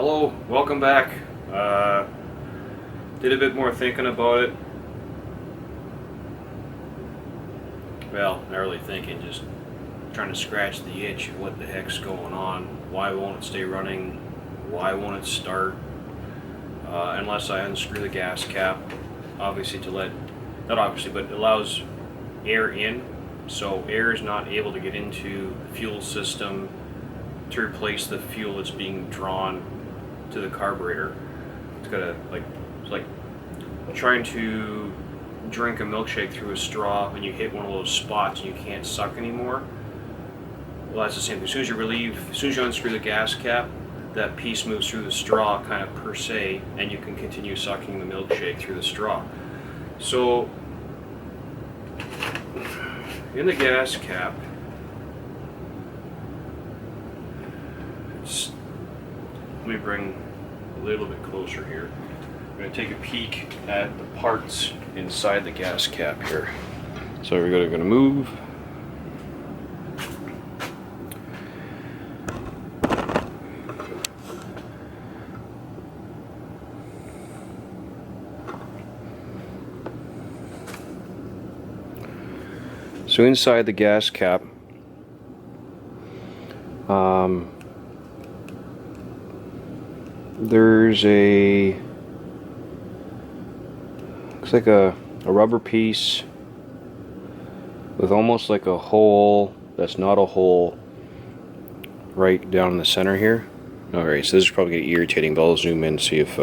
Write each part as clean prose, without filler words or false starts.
Hello, welcome back. Did a bit more thinking about it. Well, not really thinking, just trying to scratch the itch of what the heck's going on. Why won't it stay running? Why won't it start? Unless I unscrew the gas cap, obviously to let, not obviously, but it allows air in, so air is not able to get into the fuel system to replace the fuel that's being drawn to the carburetor. It's gotta, it's like trying to drink a milkshake through a straw when you hit one of those spots and you can't suck anymore. Well, that's the same thing. As soon as you unscrew the gas cap, that piece moves through the straw kind of per se, and you can continue sucking the milkshake through the straw. So in the gas cap, let me bring a little bit closer here. I'm going to take a peek at the parts inside the gas cap here. So we're going to move. So inside the gas cap, there's looks like a rubber piece with almost like a hole that's not a hole right down in the center here. Alright, so this is probably going to be irritating, but I'll zoom in and see if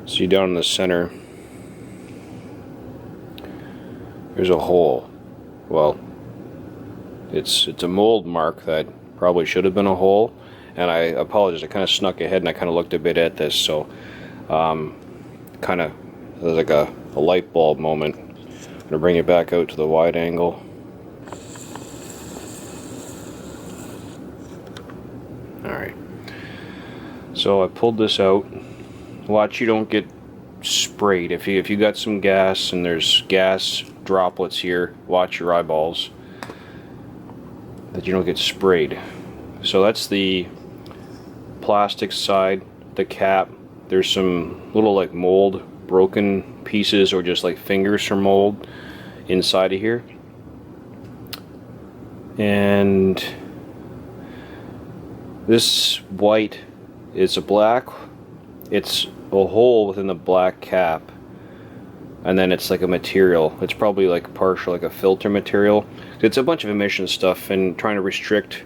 see down in the center there's a hole. Well, it's a mold mark that probably should have been a hole, and I apologize, I kind of snuck ahead and I kind of looked a bit at this, so kind of there's like a light bulb moment. I'm going to bring it back out to the wide angle. Alright, so I pulled this out. Watch you don't get sprayed. If you got some gas and there's gas droplets here, watch your eyeballs that you don't get sprayed. So that's the plastic side, the cap. There's some little like mold, broken pieces or just like fingers from mold inside of here. And this white is a black. It's a hole within the black cap, and then it's like a material. It's probably like partial, like a filter material. It's a bunch of emission stuff and trying to restrict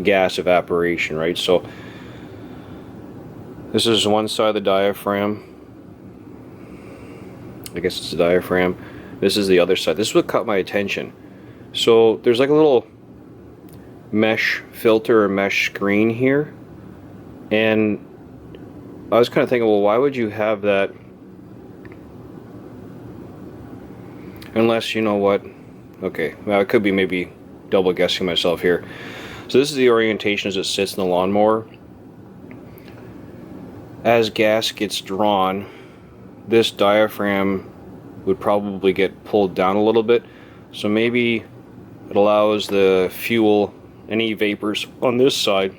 gas evaporation, right? So this is one side of the diaphragm. I guess it's the diaphragm. This is the other side. This is what caught my attention. So there's like a little mesh filter or mesh screen here, and I was kind of thinking, well, why would you have that unless, you know what, okay, well, I could be maybe double guessing myself here. So this is the orientation as it sits in the lawnmower. As gas gets drawn, this diaphragm would probably get pulled down a little bit, so maybe it allows the fuel, any vapors on this side,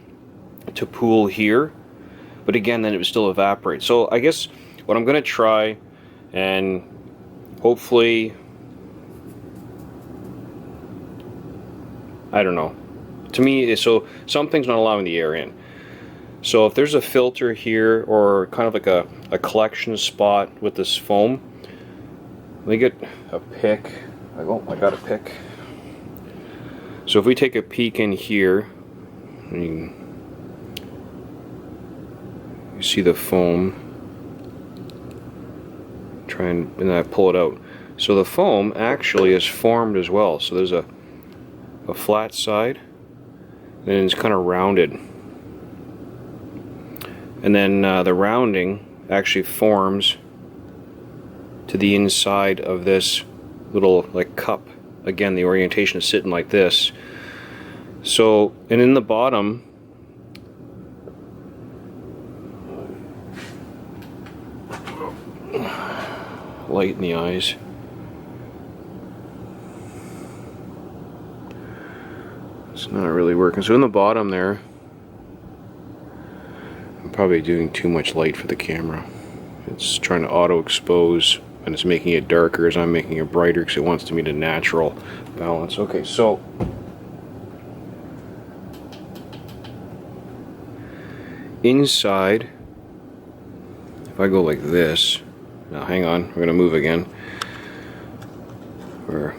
to pool here. But again, then it would still evaporate. So I guess what I'm going to try, and hopefully, I don't know. To me, so something's not allowing the air in. So if there's a filter here, or kind of like a collection spot with this foam, let me get a pick. I got a pick. So if we take a peek in here, you see the foam, try and then I pull it out. So the foam actually is formed as well. So there's a flat side, and it's kind of rounded, and then the rounding actually forms to the inside of this little like cup. Again, the orientation is sitting like this. So, and in the bottom, light in the eyes. It's not really working. So in the bottom there, I'm probably doing too much light for the camera. It's trying to auto expose and it's making it darker as I'm making it brighter because it wants to meet a natural balance. Okay, so inside, if I go like this, now hang on, we're going to move again. Or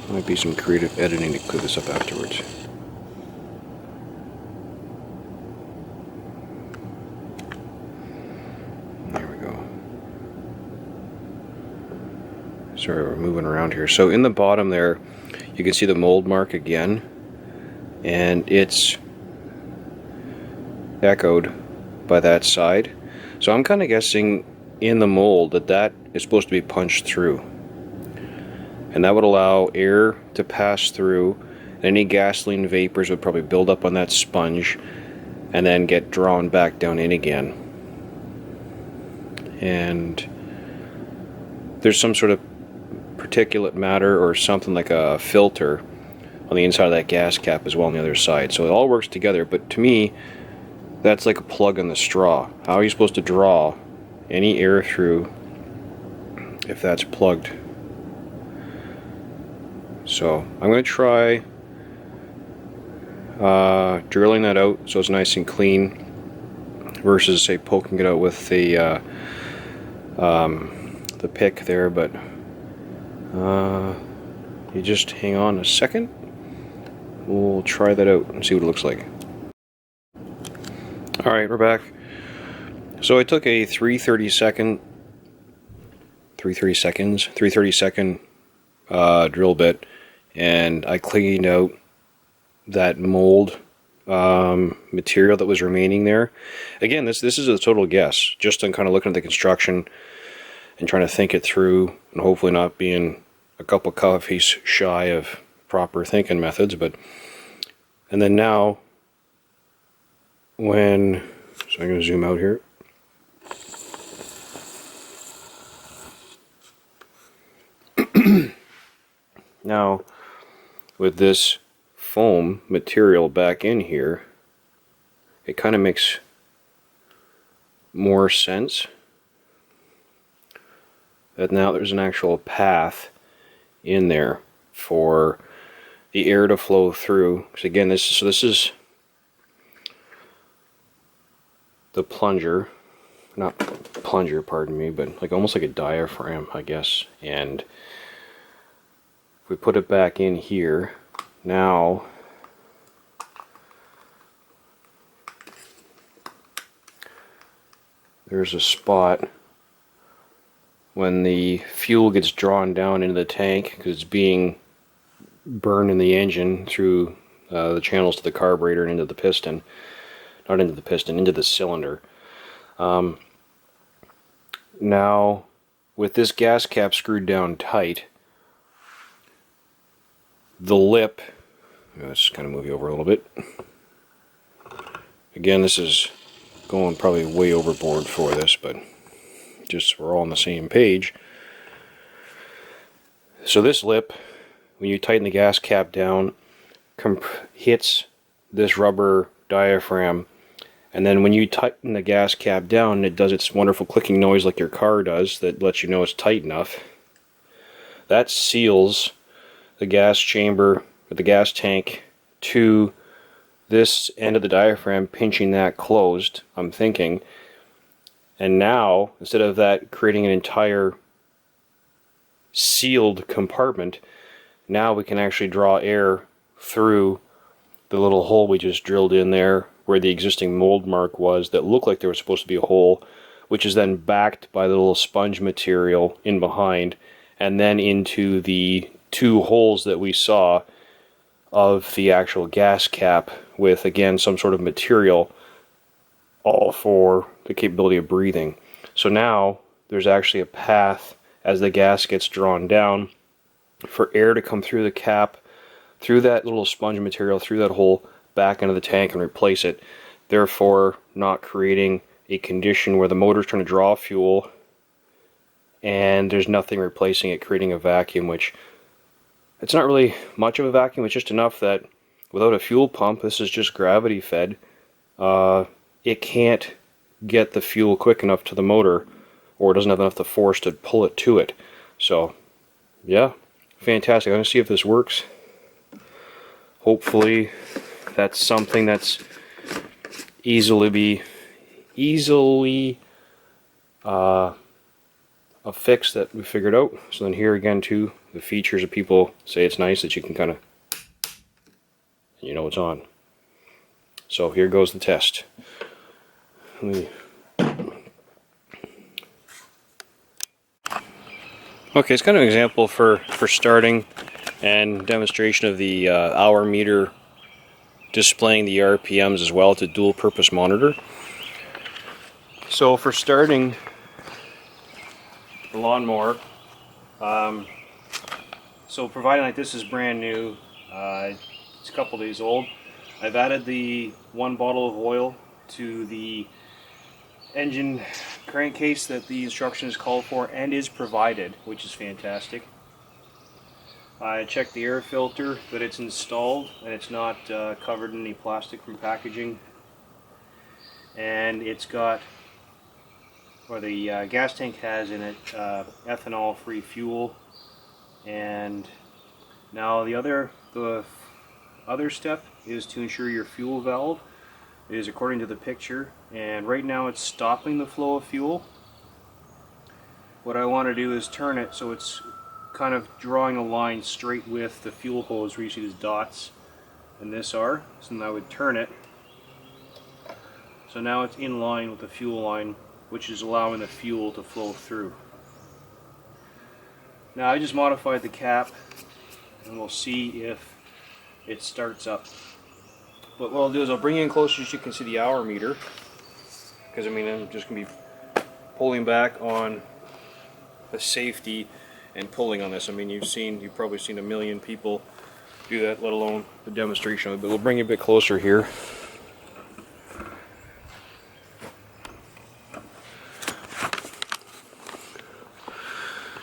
might be some creative editing to clear this up afterwards. There we go. Sorry, we're moving around here. So in the bottom there, you can see the mold mark again, and it's echoed by that side. So I'm kind of guessing in the mold that is supposed to be punched through, and that would allow air to pass through. Any gasoline vapors would probably build up on that sponge and then get drawn back down in again. And there's some sort of particulate matter or something like a filter on the inside of that gas cap as well on the other side. So it all works together, but to me that's like a plug on the straw. How are you supposed to draw any air through if that's plugged? So I'm going to try drilling that out so it's nice and clean versus say poking it out with the pick there, but you just hang on a second. We'll try that out and see what it looks like. Alright, we're back. So I took a 330 second drill bit, and I cleaned out that mold material that was remaining there. Again, this is a total guess, just on kind of looking at the construction and trying to think it through, and hopefully not being a couple coffees shy of proper thinking methods. And then now, so I'm going to zoom out here. Now, with this foam material back in here, it kind of makes more sense that now there's an actual path in there for the air to flow through. Because again, this is the plunger, not plunger, pardon me, but like almost like a diaphragm, I guess. And if we put it back in here, now there's a spot when the fuel gets drawn down into the tank because it's being burned in the engine through the channels to the carburetor and into the piston. Not into the piston, into the cylinder. Now, with this gas cap screwed down tight, the lip, let's kind of move you over a little bit. Again, this is going probably way overboard for this, but just so we're all on the same page. So this lip, when you tighten the gas cap down, hits this rubber diaphragm, and then when you tighten the gas cap down, it does its wonderful clicking noise like your car does that lets you know it's tight enough. That seals the gas chamber with the gas tank to this end of the diaphragm, pinching that closed, I'm thinking. And now, instead of that creating an entire sealed compartment, now we can actually draw air through the little hole we just drilled in there where the existing mold mark was that looked like there was supposed to be a hole, which is then backed by the little sponge material in behind, and then into the two holes that we saw of the actual gas cap with, again, some sort of material, all for the capability of breathing. So now there's actually a path as the gas gets drawn down for air to come through the cap, through that little sponge material, through that hole, back into the tank and replace it, therefore not creating a condition where the motor's trying to draw fuel and there's nothing replacing it, creating a vacuum, which It's not really much of a vacuum, it's just enough that without a fuel pump, this is just gravity fed, it can't get the fuel quick enough to the motor, or it doesn't have enough of force to pull it to it. So yeah, fantastic. I'm going to see if this works. Hopefully that's something that's easily a fix that we figured out. So then here again too, the features of people say it's nice that you can kind of, you know, it's on. So here goes the test. Okay, it's kind of an example for starting and demonstration of the hour meter displaying the RPMs as well. It's a dual purpose monitor. So for starting the lawnmower, so providing like this is brand new, it's a couple days old, I've added the 1 bottle of oil to the engine crankcase that the instructions call for and is provided, which is fantastic. I checked the air filter, that it's installed and it's not covered in any plastic from packaging, and it's got, or the gas tank has in it, ethanol free fuel. And now the other step is to ensure your fuel valve is according to the picture, and right now it's stopping the flow of fuel. What I want to do is turn it so it's kind of drawing a line straight with the fuel hose where you see these dots and this are. So then I would turn it so now it's in line with the fuel line, which is allowing the fuel to flow through. Now I just modified the cap and we'll see if it starts up. But what I'll do is I'll bring you in closer so you can see the hour meter, because I mean I'm just going to be pulling back on the safety and pulling on this. I mean you've probably seen a million people do that, let alone the demonstration of it, but we'll bring you a bit closer here.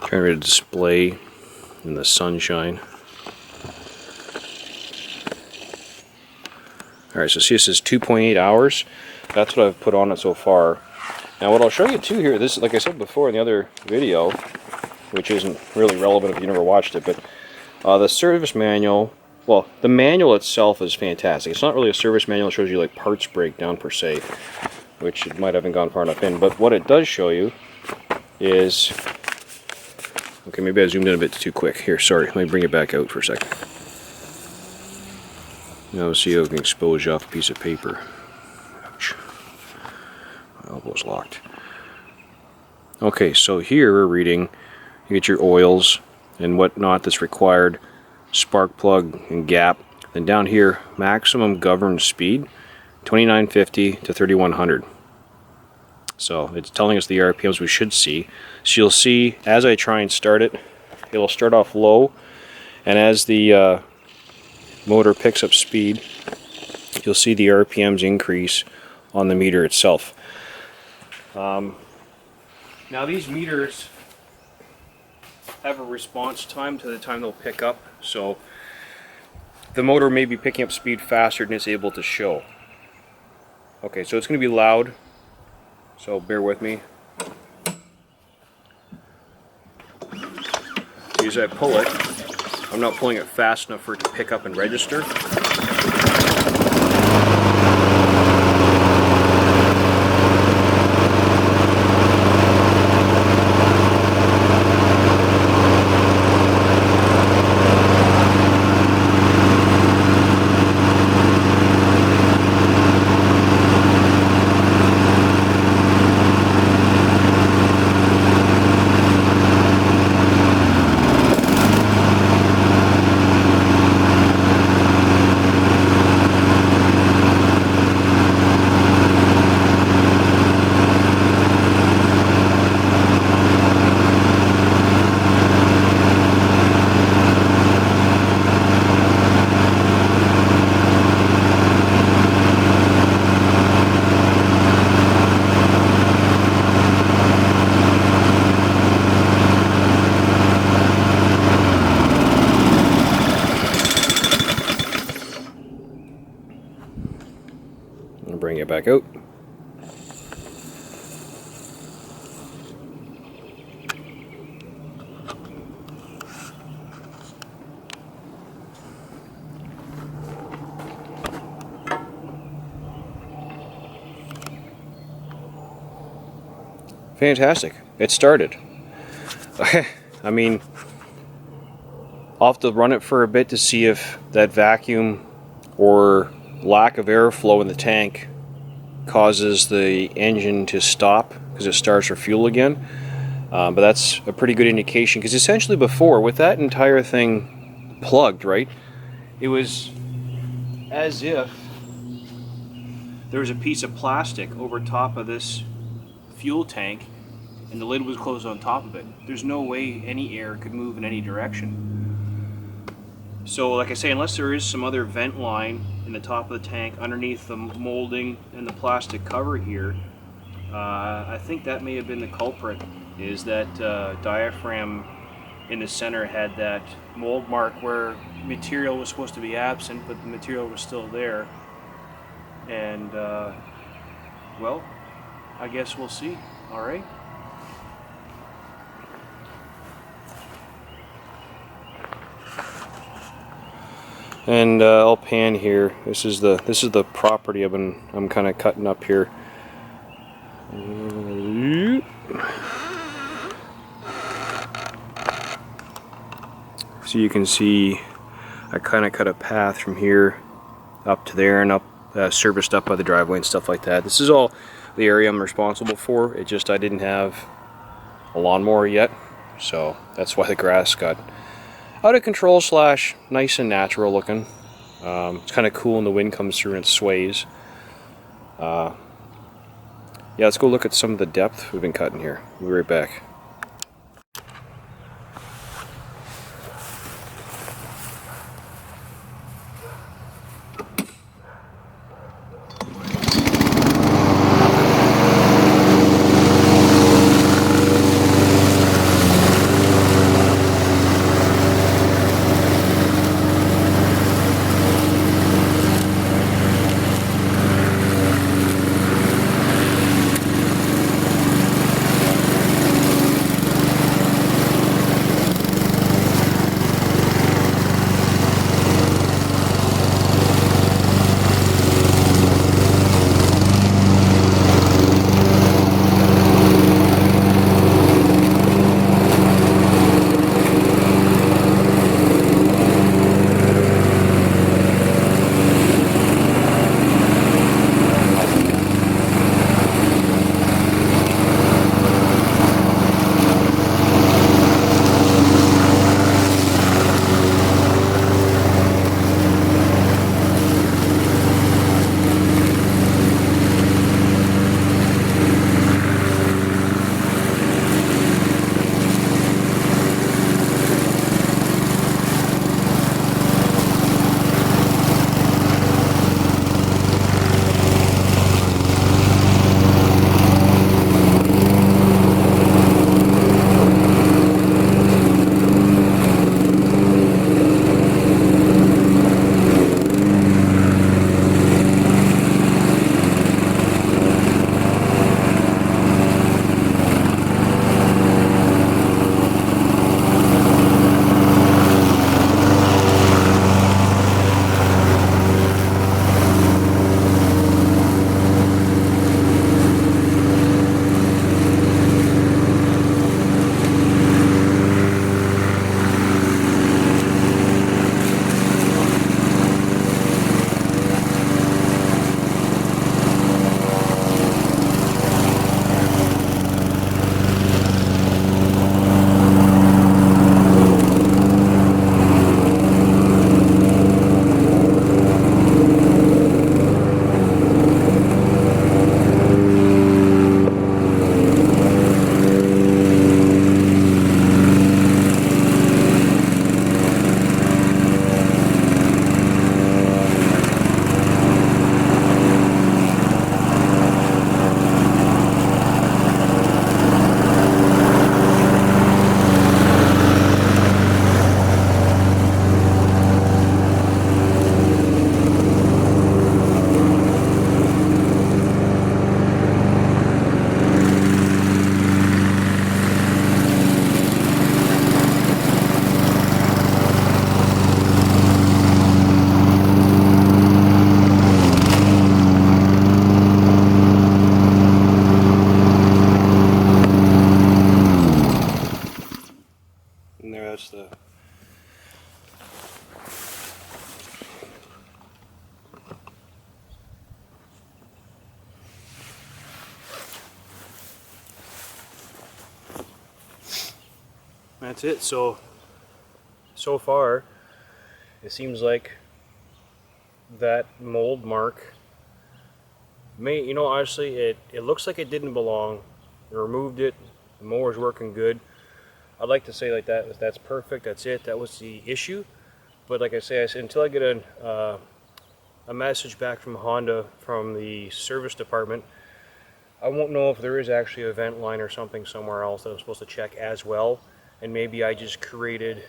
Trying to display in the sunshine. Alright, so see, it says 2.8 hours. That's what I've put on it so far. Now what I'll show you too here, this, like I said before in the other video, which isn't really relevant if you never watched it, but the service manual, well, the manual itself is fantastic. It's not really a service manual, it shows you like parts breakdown per se, which it might haven't gone far enough in, but what it does show you is, okay, maybe I zoomed in a bit too quick. Here, sorry, let me bring it back out for a second. Now see how I can expose you off a piece of paper. Ouch. My elbow's locked. Okay, so here we're reading, you get your oils and whatnot that's required, spark plug and gap. Then down here, maximum governed speed, 2950 to 3100. So it's telling us the RPMs we should see. So you'll see as I try and start it, it'll start off low, and as the motor picks up speed, you'll see the RPMs increase on the meter itself. Now these meters have a response time to the time they'll pick up, so the motor may be picking up speed faster than it's able to show. Okay, so it's going to be loud, so bear with me. As I pull it, I'm not pulling it fast enough for it to pick up and register. it back out. Fantastic. It started. I mean, I'll have to run it for a bit to see if that vacuum or lack of airflow in the tank causes the engine to stop because it starts for fuel again. But that's a pretty good indication, because essentially before, with that entire thing plugged, right, it was as if there was a piece of plastic over top of this fuel tank and the lid was closed on top of it. There's no way any air could move in any direction. So like I say, unless there is some other vent line in the top of the tank underneath the molding and the plastic cover here, I think that may have been the culprit, is that diaphragm in the center had that mold mark where material was supposed to be absent, but the material was still there. And well, I guess we'll see. All right. And I'll pan here. This is the property I'm kind of cutting up here. So you can see I kind of cut a path from here up to there and up, serviced up by the driveway and stuff like that. This is all the area I'm responsible for. It just, I didn't have a lawnmower yet, so that's why the grass got out of control slash nice and natural looking. It's kind of cool when the wind comes through and it sways. Yeah, let's go look at some of the depth we've been cutting here. We'll be right back. that's it. So far, it seems like that mold mark may, you know, honestly, it looks like it didn't belong. I removed it. The mower's working good. I'd like to say like that, that's perfect, that's it, that was the issue. But like I say, until I get a message back from Honda from the service department, I won't know if there is actually a vent line or something somewhere else that I'm supposed to check as well. And maybe I just created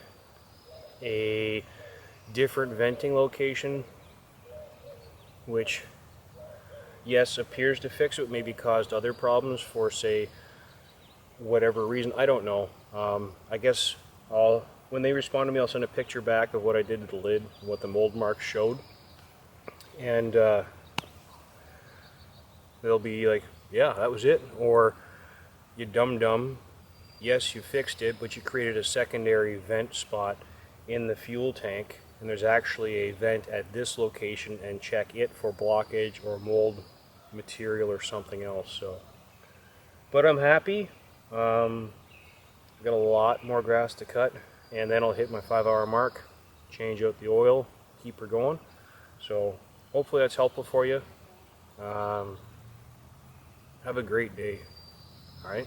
a different venting location, which, yes, appears to fix it, maybe caused other problems for, say, whatever reason. I don't know. I guess when they respond to me, I'll send a picture back of what I did to the lid, what the mold mark showed, and they'll be like, yeah, that was it. Or, you dum-dum, yes, you fixed it, but you created a secondary vent spot in the fuel tank, and there's actually a vent at this location, and check it for blockage or mold material or something else. So, but I'm happy. I've got a lot more grass to cut, and then I'll hit my 5-hour mark, change out the oil, keep her going. So hopefully that's helpful for you. Have a great day. All right.